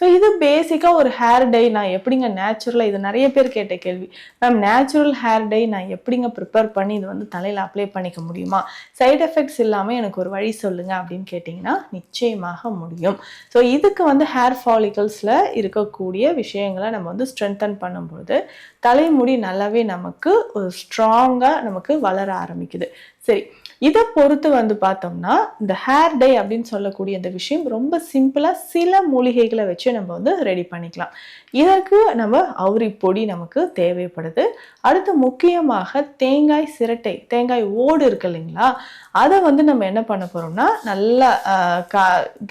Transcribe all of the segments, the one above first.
So இது பேசிக்காக ஒரு ஹேர் டை நான் எப்படிங்க நேச்சுரலாக, இது நிறைய பேர் கேட்ட கேள்வி. மேம் நேச்சுரல் ஹேர் டை நான் எப்படிங்க ப்ரிப்பேர் பண்ணி இது வந்து தலையில் அப்ளை பண்ணிக்க முடியுமா, சைட் எஃபெக்ட்ஸ் இல்லாமல் எனக்கு ஒரு வழி சொல்லுங்கள் அப்படின்னு கேட்டிங்கன்னா நிச்சயமாக முடியும். ஸோ இதுக்கு வந்து ஹேர் ஃபாலிகல்ஸில் இருக்கக்கூடிய விஷயங்களை நம்ம வந்து ஸ்ட்ரென்தன் பண்ணும்போது தலைமுடி நல்லாவே நமக்கு ஒரு ஸ்ட்ராங்காக நமக்கு வளர ஆரம்பிக்குது. சரி, இதை பொறுத்து வந்து பார்த்தோம்னா இந்த ஹேர் டை அப்படின்னு சொல்லக்கூடிய இந்த விஷயம் ரொம்ப சிம்பிளாக சில மூலிகைகளை வச்சு நம்ம வந்து ரெடி பண்ணிக்கலாம். இதற்கு நம்ம அவுரி பொடி நமக்கு தேவைப்படுது. அடுத்து முக்கியமாக தேங்காய் சிரட்டை, தேங்காய் ஓடு இருக்கு இல்லைங்களா, அதை வந்து நம்ம என்ன பண்ண போகிறோம்னா நல்லா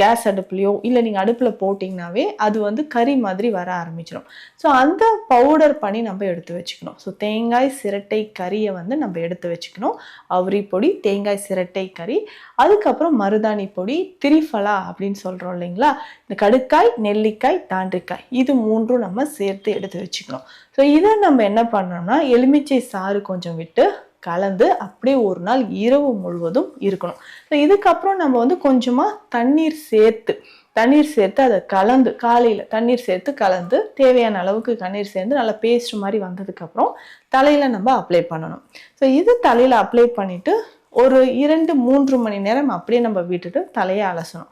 கேஸ் அடுப்புலையோ இல்லை நீங்கள் அடுப்பில் போட்டிங்கனாவே அது வந்து கறி மாதிரி வர ஆரம்பிச்சிடும். ஸோ அந்த பவுடர் பண்ணி நம்ம எடுத்து வச்சுக்கணும். ஸோ தேங்காய் சிரட்டை கறியை வந்து நம்ம எடுத்து வச்சுக்கணும். அவுரி பொடி, தேங்காய் சிரட்டை கறி, அதுக்கப்புறம் மருதாணி பொடி, திரிஃபலா அப்படின்னு சொல்கிறோம் இல்லைங்களா, இந்த கடுக்காய், நெல்லிக்காய், தாண்டிக்காய், இது மூன்றும் நம்ம சேர்த்து எடுத்து வச்சுக்கணும். ஸோ இதை நம்ம என்ன பண்ணோம்னா எலுமிச்சை சாறு கொஞ்சம் விட்டு கலந்து அப்படியே ஒரு நாள் இரவு முழுவதும் இருக்கணும். ஸோ இதுக்கப்புறம் நம்ம வந்து கொஞ்சமாக தண்ணீர் சேர்த்து அதை கலந்து, காலையில் தண்ணீர் சேர்த்து கலந்து தேவையான அளவுக்கு தண்ணீர் சேர்ந்து நல்லா பேஸ்ட் மாதிரி வந்ததுக்கப்புறம் தலையில் நம்ம அப்ளை பண்ணணும். ஸோ இது தலையில் அப்ளை பண்ணிவிட்டு ஒரு 2-3 மணி நேரம் அப்படியே நம்ம விட்டுட்டு தலையை அலசணும்.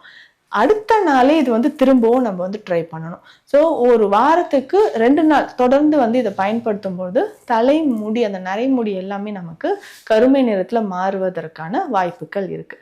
அடுத்த நாளே இது வந்து திரும்பவும் நம்ம வந்து ட்ரை பண்ணணும். ஸோ ஒரு வாரத்துக்கு 2 நாள் தொடர்ந்து வந்து இதை பயன்படுத்தும் போது தலைமுடி, அந்த நரைமுடி எல்லாமே நமக்கு கருமை நிறத்தில் மாறுவதற்கான வாய்ப்புகள் இருக்குது.